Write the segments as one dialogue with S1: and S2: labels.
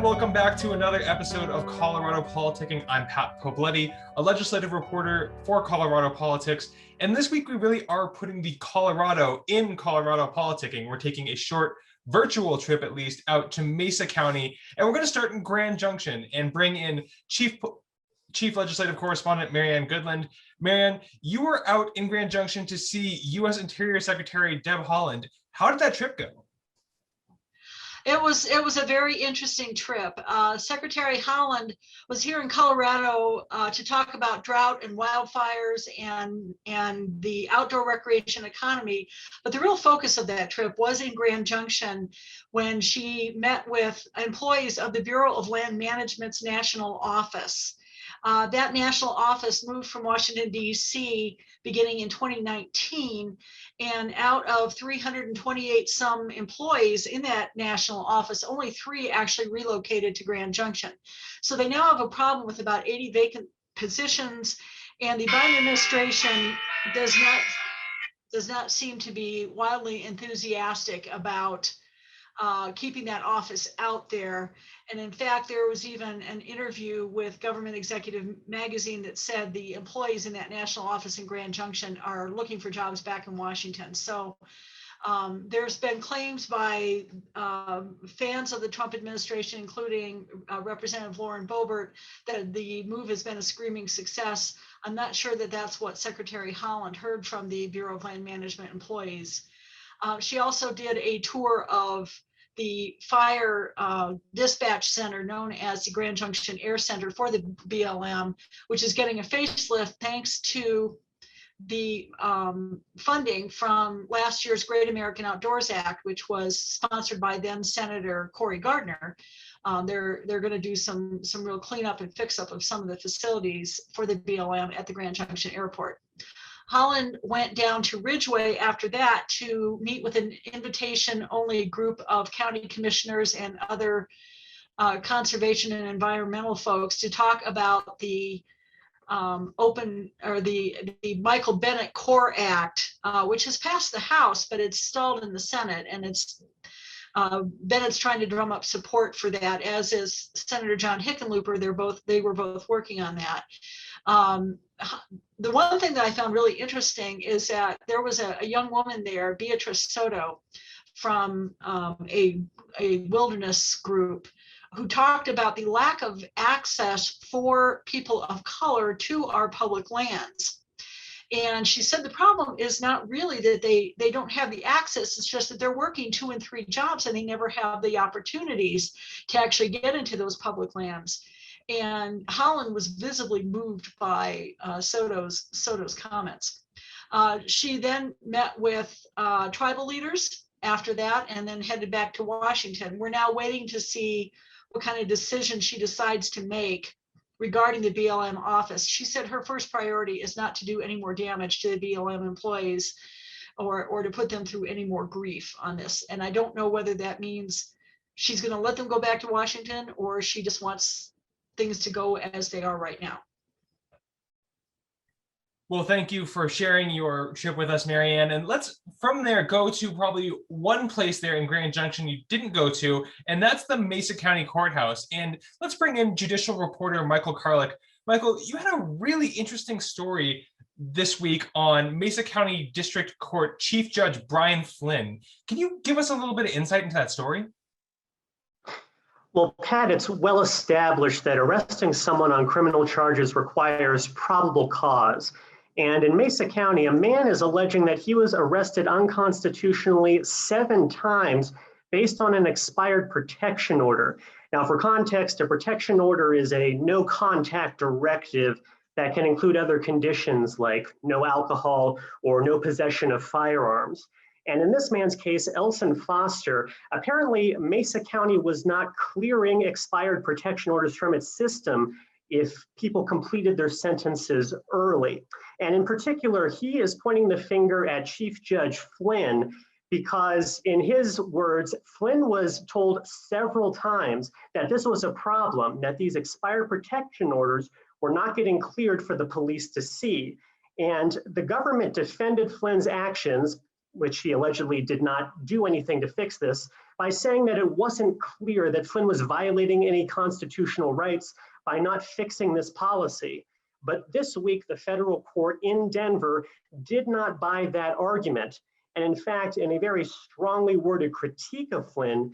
S1: and welcome back to another episode of Colorado Politicking. I'm Pat Poblete, a legislative reporter for Colorado Politics, and this week we really are putting the Colorado in Colorado Politicking. We're taking a short virtual trip, at least, out to Mesa County, and we're going to start in Grand Junction and bring in Chief Legislative Correspondent Marianne Goodland. Marianne, you were out in Grand Junction to see U.S. Interior Secretary Deb Holland. How did that trip go?
S2: It was a very interesting trip. Secretary Holland was here in Colorado to talk about drought and wildfires and the outdoor recreation economy. But the real focus of that trip was in Grand Junction when she met with employees of the Bureau of Land Management's national office. That national office moved from Washington, D.C. beginning in 2019, and out of 328 some employees in that national office, only 3 actually relocated to Grand Junction. So they now have a problem with about 80 vacant positions, and the Biden administration does not seem to be wildly enthusiastic about keeping that office out there. And in fact, there was even an interview with Government Executive Magazine that said the employees in that national office in Grand Junction are looking for jobs back in Washington. So there's been claims by fans of the Trump administration, including Representative Lauren Boebert, that the move has been a screaming success. I'm not sure that that's what Secretary Holland heard from the Bureau of Land Management employees. She also did a tour of the fire dispatch center known as the Grand Junction Air Center for the BLM, which is getting a facelift thanks to the funding from last year's Great American Outdoors Act, which was sponsored by then Senator Cory Gardner. They're going to do some real cleanup and fix up of some of the facilities for the BLM at the Grand Junction Airport. Holland went down to Ridgeway after that to meet with an invitation-only group of county commissioners and other conservation and environmental folks to talk about the the Michael Bennett Core Act, which has passed the House, but it's stalled in the Senate, and it's Bennett's trying to drum up support for that, as is Senator John Hickenlooper. They were both working on that. The one thing that I found really interesting is that there was a young woman there, Beatrice Soto, from a wilderness group, who talked about the lack of access for people of color to our public lands. And she said the problem is not really that they don't have the access, it's just that they're working 2 and 3 jobs and they never have the opportunities to actually get into those public lands. And Holland was visibly moved by Soto's comments. She then met with tribal leaders after that and then headed back to Washington. We're now waiting to see what kind of decision she decides to make regarding the BLM office. She said her first priority is not to do any more damage to the BLM employees or to put them through any more grief on this. And I don't know whether that means she's going to let them go back to Washington or she just wants things to go as they are right now.
S1: Well, thank you for sharing your trip with us, Marianne. And let's from there go to probably one place there in Grand Junction you didn't go to, and that's the Mesa County Courthouse. And let's bring in judicial reporter Michael Karlik. Michael, you had a really interesting story this week on Mesa County District Court Chief Judge Brian Flynn. Can you give us a little bit of insight into that story?
S3: Well, Pat, it's well established that arresting someone on criminal charges requires probable cause. And in Mesa County, a man is alleging that he was arrested unconstitutionally 7 times based on an expired protection order. Now, for context, a protection order is a no contact directive that can include other conditions like no alcohol or no possession of firearms. And in this man's case, Elson Foster, apparently Mesa County was not clearing expired protection orders from its system if people completed their sentences early. And in particular, he is pointing the finger at Chief Judge Flynn because in his words, Flynn was told several times that this was a problem, that these expired protection orders were not getting cleared for the police to see. And the government defended Flynn's actions, which he allegedly did not do anything to fix this, by saying that it wasn't clear that Flynn was violating any constitutional rights by not fixing this policy. But this week, the federal court in Denver did not buy that argument. And in fact, in a very strongly worded critique of Flynn,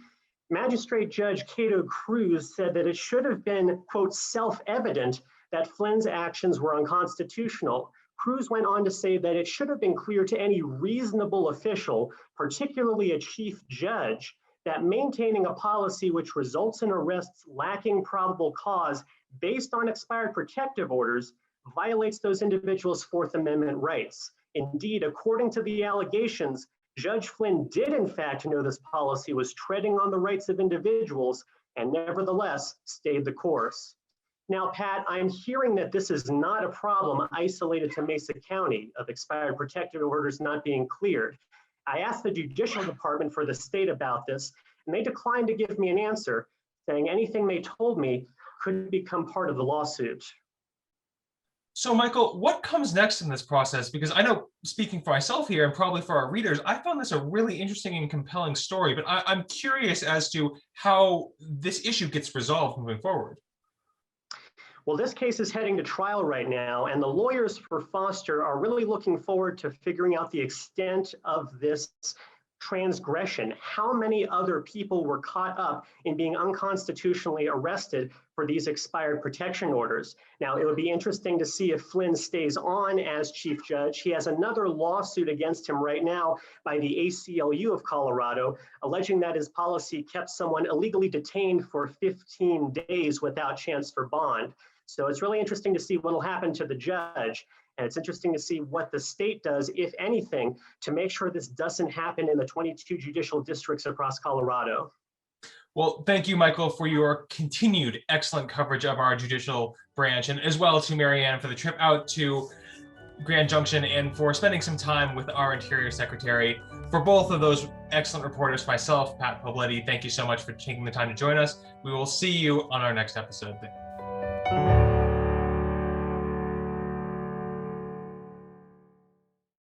S3: Magistrate Judge Cato Cruz said that it should have been, quote, self-evident that Flynn's actions were unconstitutional. Cruz went on to say that it should have been clear to any reasonable official, particularly a chief judge, that maintaining a policy which results in arrests lacking probable cause based on expired protective orders violates those individuals' Fourth Amendment rights. Indeed, according to the allegations, Judge Flynn did in fact know this policy was treading on the rights of individuals and nevertheless stayed the course. Now, Pat, I'm hearing that this is not a problem isolated to Mesa County of expired protective orders not being cleared. I asked the Judicial Department for the state about this, and they declined to give me an answer, saying anything they told me could become part of the lawsuit.
S1: So, Michael, what comes next in this process? Because I know, speaking for myself here and probably for our readers, I found this a really interesting and compelling story, but I'm curious as to how this issue gets resolved moving forward.
S3: Well, this case is heading to trial right now, and the lawyers for Foster are really looking forward to figuring out the extent of this transgression. How many other people were caught up in being unconstitutionally arrested for these expired protection orders? Now, it would be interesting to see if Flynn stays on as chief judge. He has another lawsuit against him right now by the ACLU of Colorado, alleging that his policy kept someone illegally detained for 15 days without chance for bond. So it's really interesting to see what will happen to the judge. And it's interesting to see what the state does, if anything, to make sure this doesn't happen in the 22 judicial districts across Colorado.
S1: Well, thank you, Michael, for your continued excellent coverage of our judicial branch, and as well to Marianne for the trip out to Grand Junction and for spending some time with our Interior Secretary. For both of those excellent reporters, myself, Pat Poblete, thank you so much for taking the time to join us. We will see you on our next episode.